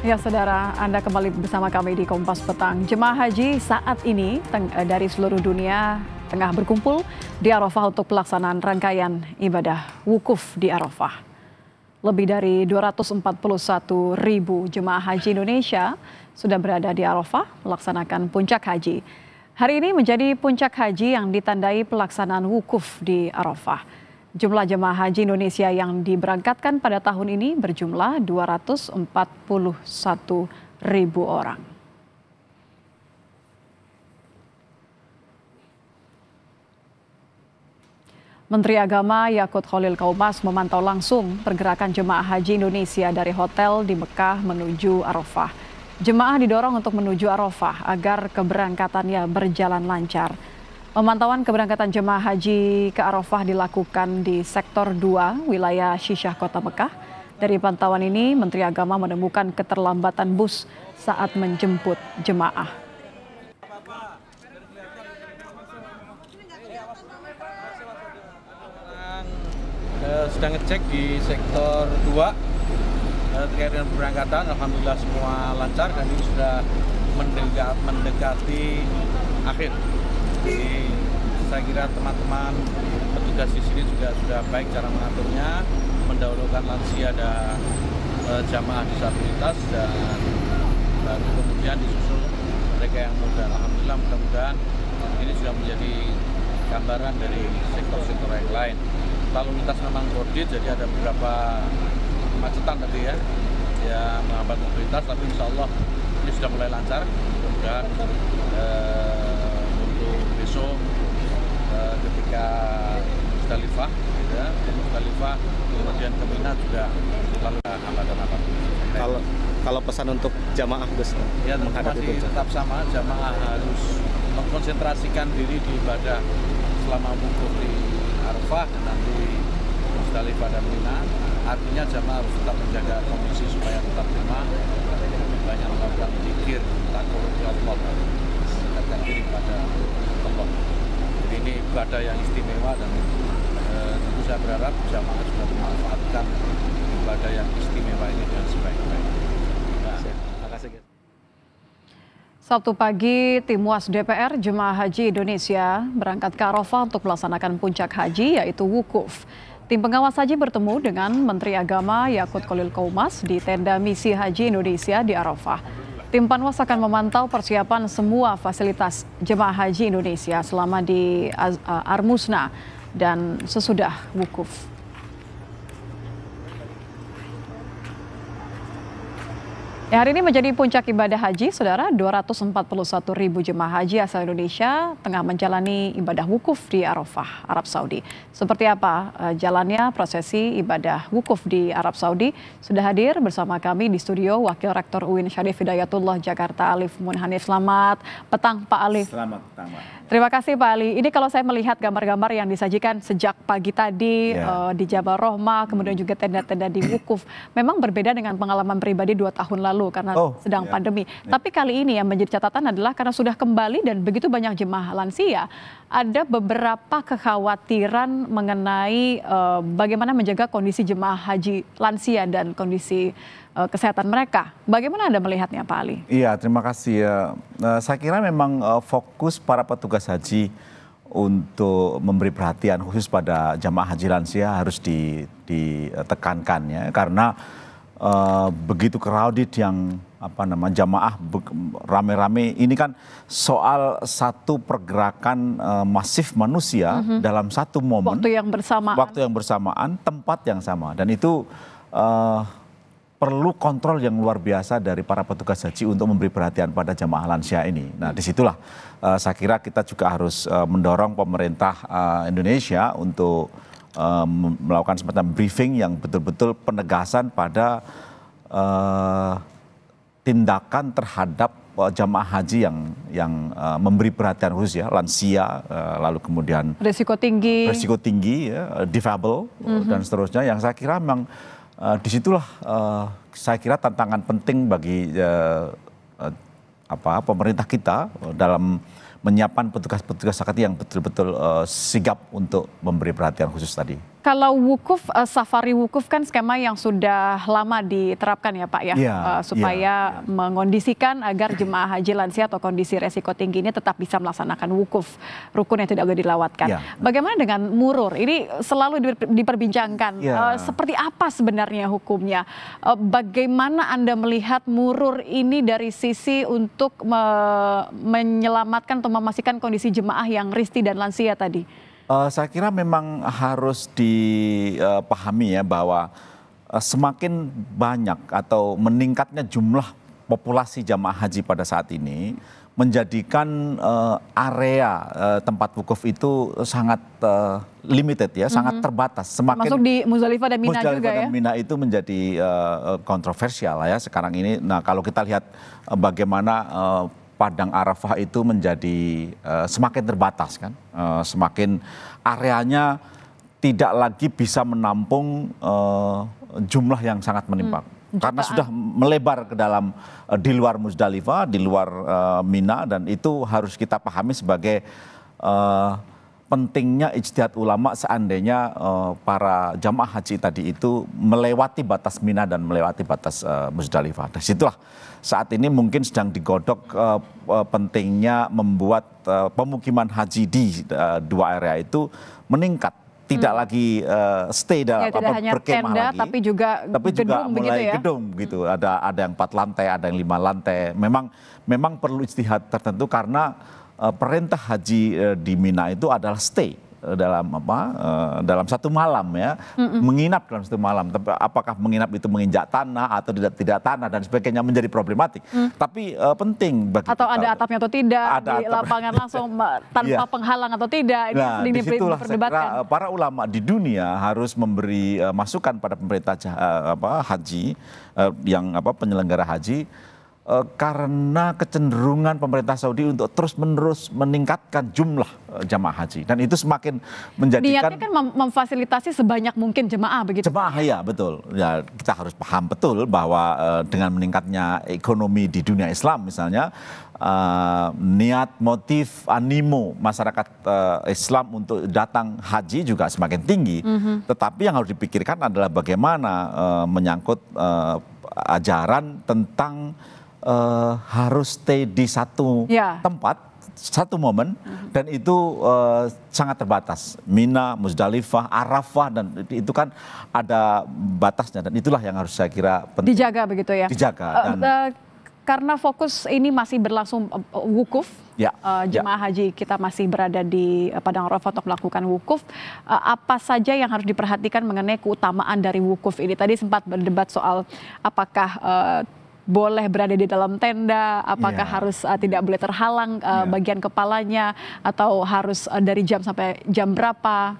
Ya saudara, Anda kembali bersama kami di Kompas Petang. Jemaah haji saat ini dari seluruh dunia tengah berkumpul di Arafah untuk pelaksanaan rangkaian ibadah wukuf di Arafah. Lebih dari 241 ribu jemaah haji Indonesia sudah berada di Arafah melaksanakan puncak haji. Hari ini menjadi puncak haji yang ditandai pelaksanaan wukuf di Arafah. Jumlah jemaah haji Indonesia yang diberangkatkan pada tahun ini berjumlah 241 ribu orang. Menteri Agama Yakut Khalil Qaumas memantau langsung pergerakan jemaah haji Indonesia dari hotel di Mekah menuju Arafah. Jemaah didorong untuk menuju Arafah agar keberangkatannya berjalan lancar. Pemantauan keberangkatan jemaah haji ke Arafah dilakukan di Sektor 2 wilayah Syisyah Kota Mekah. Dari pantauan ini, Menteri Agama menemukan keterlambatan bus saat menjemput jemaah. Sedang ngecek di Sektor 2 terkait dengan keberangkatan. Alhamdulillah semua lancar dan ini sudah mendekati akhir. Jadi saya kira teman-teman petugas di sini juga sudah baik cara mengaturnya, mendahulukan lansia dan jamaah disabilitas dan baru kemudian disusul mereka yang muda. Alhamdulillah mudah-mudahan ini sudah menjadi gambaran dari sektor-sektor yang lain. Lalu lintas memang koordinat, jadi ada beberapa kemacetan tadi ya menghambat mobilitas, tapi insya Allah ini sudah mulai lancar. Mudah-mudahan untuk besok ketika Musdalifah, kemudian ke Mina juga lalu hambatan-hambatan. Kalau pesan untuk jamaah Gus ya masih tetap sama, jamaah harus mengkonsentrasikan diri di ibadah selama wukuf di Arafah dan nanti Musdalifah dan Mina. Artinya jamaah harus tetap menjaga kondisi supaya tetap prima, banyak melakukan zikir, takut kepada Allah, mendekatkan diri kepada Allah. Jadi ini ibadah yang istimewa dan tentu saya berharap jamaah juga memanfaatkan ibadah yang istimewa ini dengan sebaik-baiknya. Terima kasih. Sabtu pagi, tim UAS DPR Jemaah Haji Indonesia berangkat ke Arafah untuk melaksanakan puncak haji yaitu wukuf. Tim pengawas haji bertemu dengan Menteri Agama Yakut Khalil Qaumas di tenda misi haji Indonesia di Arafah. Tim Panwas akan memantau persiapan semua fasilitas jemaah haji Indonesia selama di Armusna dan sesudah wukuf. Ya, hari ini menjadi puncak ibadah haji, saudara. 241 ribu jemaah haji asal Indonesia tengah menjalani ibadah wukuf di Arafah, Arab Saudi. Seperti apa jalannya prosesi ibadah wukuf di Arab Saudi? Sudah hadir bersama kami di studio Wakil Rektor UIN Syarif Hidayatullah Jakarta Alif Munhanif. Selamat petang Pak Alif. Selamat petang Pak. Terima kasih Pak Ali. Ini kalau saya melihat gambar-gambar yang disajikan sejak pagi tadi di Jabal Rohmah, kemudian juga tenda-tenda di wukuf, memang berbeda dengan pengalaman pribadi 2 tahun lalu karena sedang pandemi. Tapi kali ini yang menjadi catatan adalah karena sudah kembali dan begitu banyak jemaah lansia, ada beberapa kekhawatiran mengenai bagaimana menjaga kondisi jemaah haji lansia dan kondisi kesehatan mereka. Bagaimana Anda melihatnya Pak Ali? Iya, terima kasih. Saya kira memang fokus para petugas haji untuk memberi perhatian khusus pada jamaah haji lansia harus ditekankan ya, karena begitu crowded yang jamaah rame-rame ini kan soal satu pergerakan masif manusia dalam satu momen, waktu yang bersamaan, tempat yang sama, dan itu perlu kontrol yang luar biasa dari para petugas haji untuk memberi perhatian pada jamaah lansia ini. Nah, disitulah saya kira kita juga harus mendorong pemerintah Indonesia untuk melakukan semacam briefing yang betul-betul penegasan pada tindakan terhadap jamaah haji yang memberi perhatian khusus ya, lansia, lalu kemudian risiko tinggi, ya, difabel dan seterusnya, yang saya kira memang disitulah saya kira tantangan penting bagi pemerintah kita dalam menyiapkan petugas-petugas sakit yang betul-betul sigap untuk memberi perhatian khusus tadi. Kalau wukuf, safari wukuf kan skema yang sudah lama diterapkan ya Pak ya, supaya mengondisikan agar jemaah haji lansia atau kondisi resiko tinggi ini tetap bisa melaksanakan wukuf, rukun yang tidak boleh dilewatkan. Bagaimana dengan murur? Ini selalu diperbincangkan. Seperti apa sebenarnya hukumnya? Bagaimana Anda melihat murur ini dari sisi untuk menyelamatkan atau memastikan kondisi jemaah yang risti dan lansia tadi? Saya kira memang harus dipahami ya bahwa semakin banyak atau meningkatnya jumlah populasi jamaah haji pada saat ini menjadikan area tempat wukuf itu sangat limited ya, sangat terbatas. Semakin masuk di Muzdalifah dan Mina juga ya. Mina itu menjadi kontroversial ya sekarang ini. Nah kalau kita lihat bagaimana Padang Arafah itu menjadi semakin terbatas kan, semakin areanya tidak lagi bisa menampung jumlah yang sangat menimpang. Karena sudah melebar ke dalam di luar Muzdalifah, di luar Mina, dan itu harus kita pahami sebagai pentingnya ijtihad ulama seandainya para jamaah haji tadi itu melewati batas Mina dan melewati batas Muzdalifah. Dari situlah saat ini mungkin sedang digodok pentingnya membuat pemukiman haji di dua area itu meningkat. Tidak lagi stay dalam tidak hanya berkemah tenda, lagi, tapi juga gedung mulai begitu ya? gedung gitu. Ada yang 4 lantai, ada yang 5 lantai. Memang perlu ijtihad tertentu karena perintah haji di Mina itu adalah stay dalam satu malam ya, menginap dalam satu malam. Tapi apakah menginap itu menginjak tanah atau tidak tanah dan sebagainya menjadi problematik. Tapi penting bagi atau kita, ada atapnya atau tidak, ada di lapangan langsung tanpa penghalang atau tidak, ini sering diperdebatkan. Para ulama di dunia harus memberi masukan pada pemerintah haji yang penyelenggara haji. Karena kecenderungan pemerintah Saudi untuk terus-menerus meningkatkan jumlah jamaah haji. Dan itu semakin menjadikan... Niatnya kan memfasilitasi sebanyak mungkin jemaah begitu? Jemaah ya betul. Ya, kita harus paham betul bahwa dengan meningkatnya ekonomi di dunia Islam misalnya, niat, motif, animo masyarakat Islam untuk datang haji juga semakin tinggi. Tetapi yang harus dipikirkan adalah bagaimana menyangkut ajaran tentang harus stay di satu tempat, satu momen, dan itu sangat terbatas. Mina, Muzdalifah, Arafah, dan itu kan ada batasnya, dan itulah yang harus saya kira penting. Dijaga begitu ya? Dijaga. Karena fokus ini masih berlangsung wukuf, jemaah haji kita masih berada di Padang Arafah untuk melakukan wukuf. Apa saja yang harus diperhatikan mengenai keutamaan dari wukuf ini? Tadi sempat berdebat soal apakah boleh berada di dalam tenda, apakah harus tidak boleh terhalang bagian kepalanya, atau harus dari jam sampai jam berapa?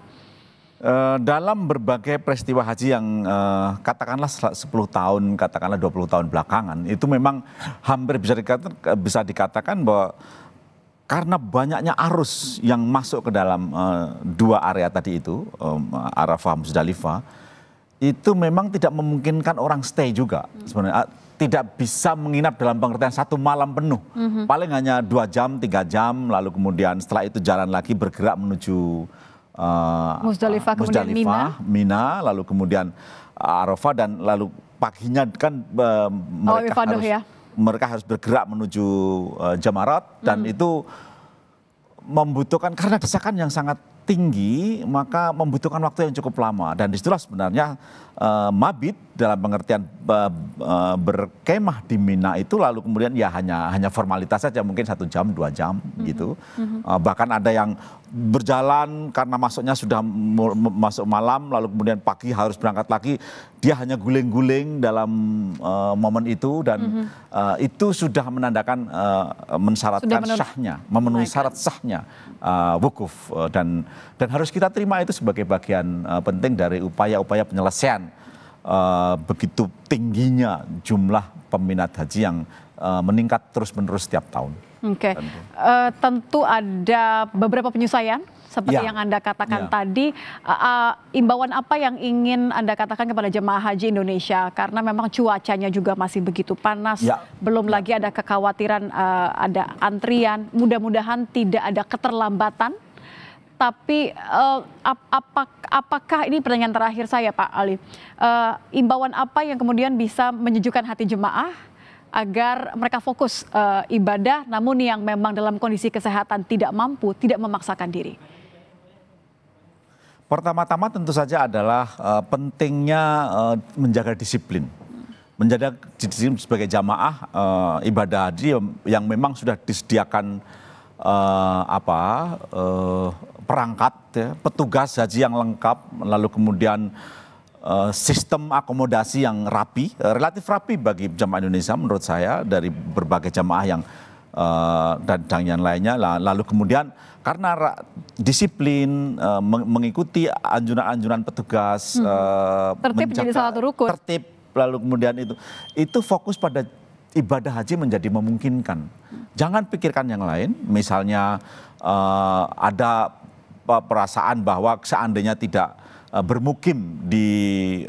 Dalam berbagai peristiwa haji yang katakanlah 10 tahun, katakanlah 20 tahun belakangan, itu memang hampir bisa dikatakan bahwa karena banyaknya arus yang masuk ke dalam dua area tadi itu, Arafah, Muzdalifah, itu memang tidak memungkinkan orang stay juga sebenarnya. Tidak bisa menginap dalam pengertian satu malam penuh. Paling hanya 2 jam, 3 jam, lalu kemudian setelah itu jalan lagi bergerak menuju Muzdalifah, kemudian Mina, lalu kemudian Arafah, dan lalu paginya kan mereka harus bergerak menuju Jamarat, dan itu membutuhkan, karena desakan yang sangat tinggi, maka membutuhkan waktu yang cukup lama. Dan disitulah sebenarnya mabit dalam pengertian berkemah di Mina itu, lalu kemudian ya hanya formalitas saja, mungkin 1 jam 2 jam gitu. Bahkan ada yang berjalan karena masuknya sudah masuk malam, lalu kemudian pagi harus berangkat lagi, dia hanya guling-guling dalam momen itu, dan itu sudah menandakan mensyaratkan sahnya, memenuhi syarat sahnya wukuf, dan harus kita terima itu sebagai bagian penting dari upaya-upaya penyelesaian begitu tingginya jumlah peminat haji yang meningkat terus-menerus setiap tahun. Tentu ada beberapa penyesuaian seperti yang Anda katakan tadi. Imbauan apa yang ingin Anda katakan kepada jemaah haji Indonesia? Karena memang cuacanya juga masih begitu panas, belum lagi ada kekhawatiran ada antrian. Mudah-mudahan tidak ada keterlambatan Tapi apakah ini pertanyaan terakhir saya, Pak Ali, imbauan apa yang kemudian bisa menyejukkan hati jemaah agar mereka fokus ibadah, namun yang memang dalam kondisi kesehatan tidak mampu, tidak memaksakan diri? Pertama-tama tentu saja adalah pentingnya menjaga disiplin. Menjaga disiplin sebagai jamaah ibadah haji yang memang sudah disediakan perangkat, ya, petugas haji yang lengkap, lalu kemudian sistem akomodasi yang rapi, relatif rapi bagi jamaah Indonesia menurut saya dari berbagai jamaah yang dan yang lainnya. Lalu kemudian karena disiplin, mengikuti anjuran-anjuran petugas, tertib menjadi salah satu rukun. Tertib, lalu kemudian itu fokus pada ibadah haji menjadi memungkinkan. Jangan pikirkan yang lain, misalnya ada perasaan bahwa seandainya tidak bermukim di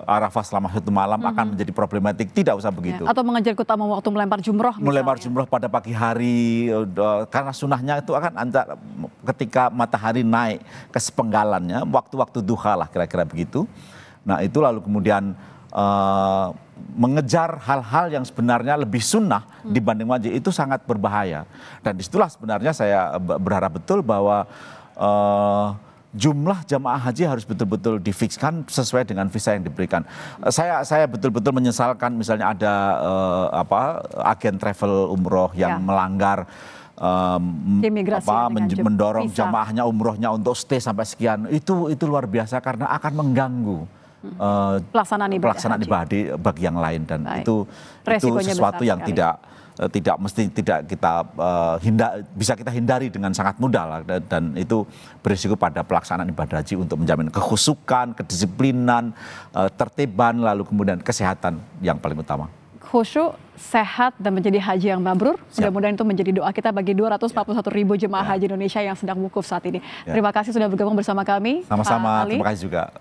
Arafah selama 1 malam akan menjadi problematik. Tidak usah begitu. Ya, atau mengejar utama waktu melempar jumroh misalnya. Melempar jumroh pada pagi hari, karena sunnahnya itu akan antara ketika matahari naik ke sepenggalannya, waktu-waktu duha lah kira-kira begitu. Nah itu lalu kemudian mengejar hal-hal yang sebenarnya lebih sunnah dibanding wajib itu sangat berbahaya. Dan disitulah sebenarnya saya berharap betul bahwa jumlah jamaah haji harus betul-betul difikskan sesuai dengan visa yang diberikan. Saya betul-betul menyesalkan misalnya ada agen travel umroh yang melanggar mendorong visa jamaahnya umrohnya untuk stay sampai sekian. Itu luar biasa karena akan mengganggu pelaksanaan ibadah bagi yang lain, dan itu sesuatu yang tidak kita bisa kita hindari dengan sangat mudah lah, dan itu berisiko pada pelaksanaan ibadah haji untuk menjamin kekhusyukan, kedisiplinan, tertiban, lalu kemudian kesehatan yang paling utama. Khusyuk, sehat, dan menjadi haji yang mabrur. Mudah-mudahan itu menjadi doa kita bagi 241.000 jemaah haji Indonesia yang sedang wukuf saat ini. Terima kasih sudah bergabung bersama kami. Sama-sama, terima kasih juga.